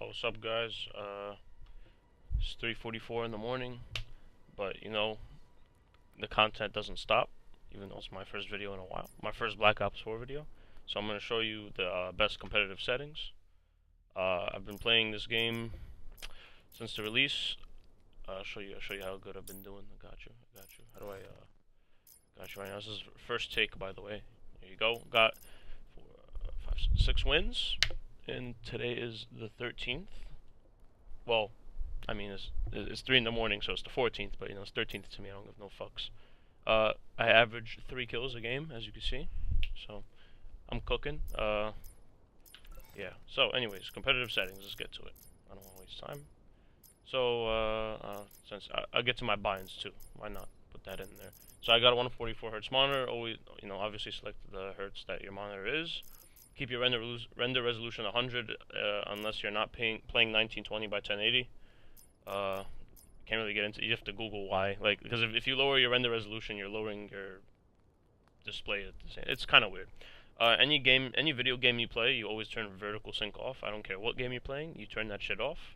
What's up, guys? It's 3:44 in the morning, but the content doesn't stop, even though it's my first video in a while, my first Black Ops 4 video. So I'm gonna show you the best competitive settings. I've been playing this game since the release. I'll show you how good I've been doing. I got you. How do I got you right now? This is first take, by the way. There you go. Got 6 wins, and today is the 13th. Well, I mean, it's 3 in the morning, so it's the 14th, but it's 13th to me. I don't give no fucks. I average 3 kills a game, as you can see, so I'm cooking. Yeah. So, anyways, competitive settings. Let's get to it. I don't want to waste time. So, since I'll get to my binds too, why not put that in there? So I got a 144 hertz monitor. Always, obviously select the hertz that your monitor is. Keep your render resolution 100 unless you're not playing 1920 by 1080. Can't really get into. You have to Google why. Because if you lower your render resolution, you're lowering your display at the same. It's kind of weird. Any video game you play, you always turn vertical sync off. I don't care what game you're playing, you turn that shit off.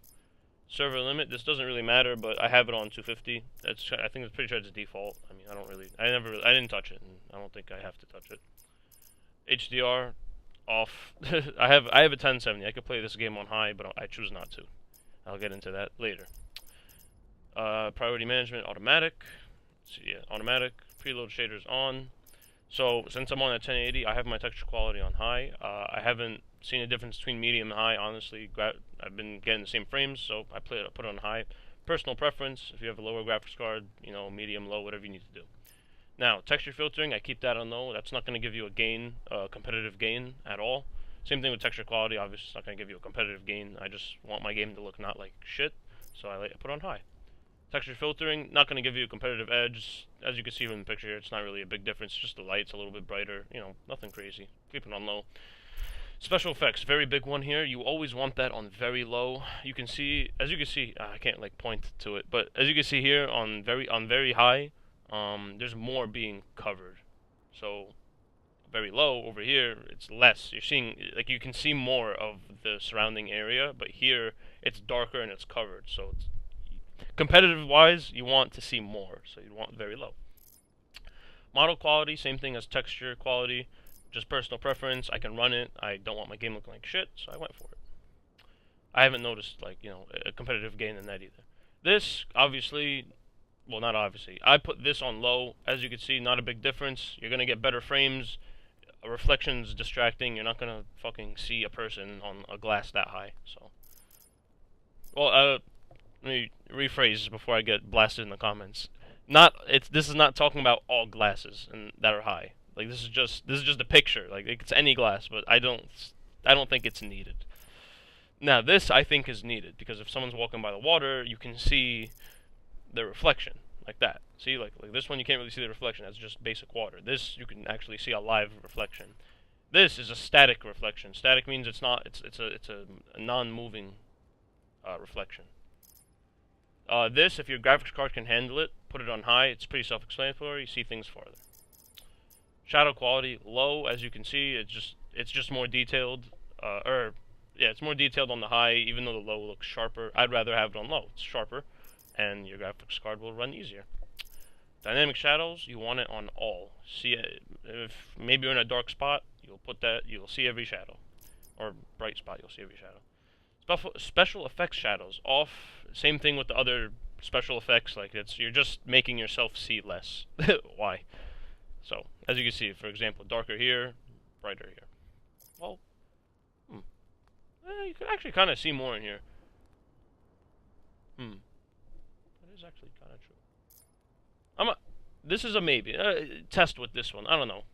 Server limit. This doesn't really matter, but I have it on 250. I think it's pretty sure it's default. I mean, I didn't touch it, and I don't think I have to touch it. HDR off. I have a 1070. I could play this game on high, but I choose not to. I'll get into that later. Priority management automatic. So yeah, automatic. Preload shaders on. So since I'm on at 1080, I have my texture quality on high. I haven't seen a difference between medium and high. Honestly, I've been getting the same frames, so I put it on high. Personal preference. If you have a lower graphics card, medium, low, whatever you need to do. Now, texture filtering, I keep that on low. That's not going to give you a gain, competitive gain at all. Same thing with texture quality. Obviously, it's not going to give you a competitive gain. I just want my game to look not like shit, so I put on high. Texture filtering, not going to give you a competitive edge. As you can see from the picture here, it's not really a big difference. Just the light's a little bit brighter. Nothing crazy. Keep it on low. Special effects, very big one here. You always want that on very low. You can see, as you can see, I can't point to it, but as you can see here on very high, there's more being covered. So very low over here, it's less. You're seeing, you can see more of the surrounding area, but here it's darker and it's covered. So it's, competitive wise, you want to see more, so you want very low. Model quality, same thing as texture quality, just personal preference. I can run it. I don't want my game looking like shit, so I went for it. I haven't noticed a competitive gain in that either. This obviously, well, not obviously. I put this on low. As you can see, not a big difference. You're gonna get better frames. A reflection's distracting. You're not gonna fucking see a person on a glass that high. So, well, let me rephrase before I get blasted in the comments. This is not talking about all glasses that are high. This is just a picture. It's any glass, but I don't think it's needed. Now this I think is needed because if someone's walking by the water, you can see the reflection like that. See, like this one you can't really see the reflection. That's just basic water. This you can actually see a live reflection. This is a static reflection. Static means it's a non-moving reflection. This, if your graphics card can handle it, put it on high. It's pretty self-explanatory. You see things farther. Shadow quality low, as you can see. It's just more detailed. It's more detailed on the high, even though the low looks sharper. I'd rather have it on low. It's sharper, and your graphics card will run easier. Dynamic shadows, you want it on all. See, if maybe you're in a dark spot, you'll see every shadow, or bright spot, you'll see every shadow. Special effects shadows off. Same thing with the other special effects. You're just making yourself see less. Why? So as you can see, for example, darker here, brighter here. Well, you can actually kind of see more in here. That is actually kind of true. This is a maybe. Test with this one. I don't know.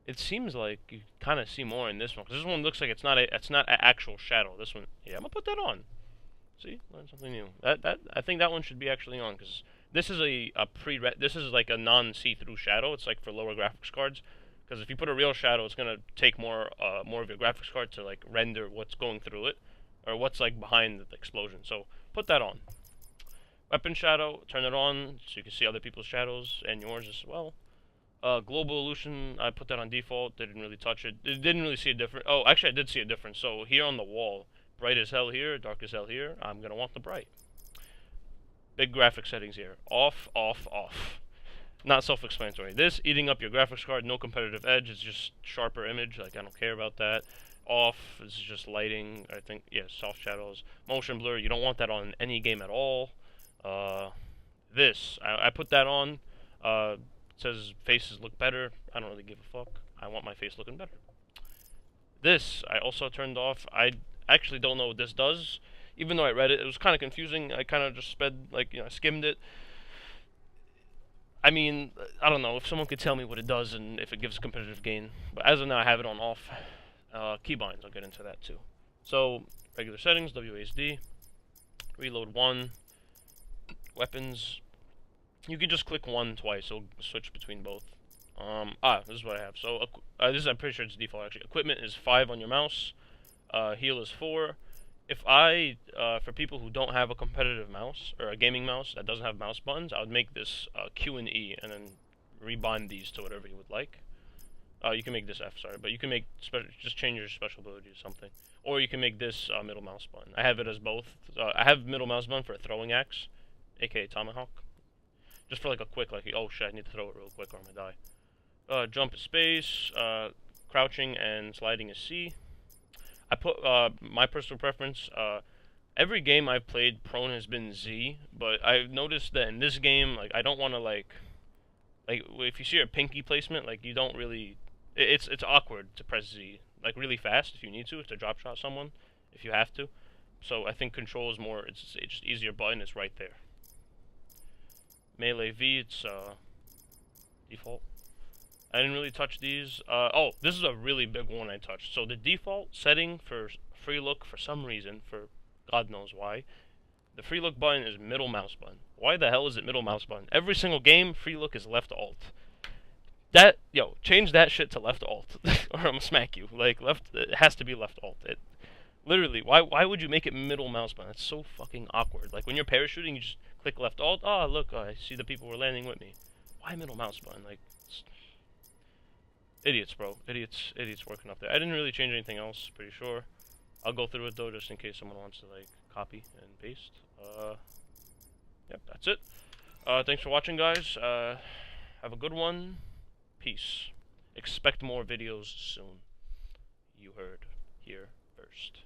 It seems like you kind of see more in this one, because this one looks like it's not an actual shadow. This one, yeah, I'm gonna put that on. See, learn something new. I think that one should be actually on, because this is this is like a non-see-through shadow. It's like for lower graphics cards, because if you put a real shadow, it's gonna take more of your graphics card to render what's going through it, or what's behind the explosion. So put that on. Weapon shadow, turn it on so you can see other people's shadows and yours as well. Global illusion, I put that on default. Didn't really touch it. Didn't really see a difference. Oh, actually, I did see a difference. So here on the wall, bright as hell here, dark as hell here, I'm going to want the bright. Big graphic settings here. Off, off, off. Not self-explanatory. This, eating up your graphics card, no competitive edge, it's just sharper image, like I don't care about that. Off is just lighting, I think, yeah, soft shadows. Motion blur, you don't want that on any game at all. This, I put that on, it says faces look better, I don't really give a fuck. I want my face looking better. This, I also turned off. I actually don't know what this does. Even though I read it, it was kind of confusing. I kind of just sped, like, you know, I skimmed it. I mean, I don't know if someone could tell me what it does and if it gives competitive gain. But as of now, I have it on off. Keybinds, I'll get into that too. So, regular settings, WASD, reload 1, weapons. You can just click 1 twice, it'll switch between both. This is what I have. So, this is, I'm pretty sure it's default actually. Equipment is 5 on your mouse, heal is 4. If for people who don't have a competitive mouse, or a gaming mouse that doesn't have mouse buttons, I would make this Q and E, and then rebind these to whatever you would like. You can make this F, sorry, but you can make, just change your special ability to something. Or you can make this middle mouse button. I have it as both. I have middle mouse button for a throwing axe, aka Tomahawk. Just for like a quick, like, oh shit, I need to throw it real quick or I'm gonna die. Jump is space, crouching and sliding is C. I put my personal preference. Every game I've played, prone has been Z, but I've noticed that in this game, like, I don't want to like if you see a pinky placement, like, you don't really. It's awkward to press Z like really fast if you need to drop shot someone if you have to. So I think control is more. It's just easier button. It's right there. Melee V, it's default. I didn't really touch these. Oh, this is a really big one I touched. So the default setting for free look, for some reason, for God knows why, the free look button is middle mouse button. Why the hell is it middle mouse button? Every single game, free look is left alt. Change that shit to left alt, or I'm gonna smack you. Like, it has to be left alt. Literally, why would you make it middle mouse button? It's so fucking awkward. Like, when you're parachuting, you just click left alt. Oh, look, I see the people were landing with me. Why middle mouse button? Like, idiots, bro. Idiots working up there. I didn't really change anything else, pretty sure. I'll go through it, though, just in case someone wants to, like, copy and paste. Yep, that's it. Thanks for watching, guys. Have a good one. Peace. Expect more videos soon. You heard here first.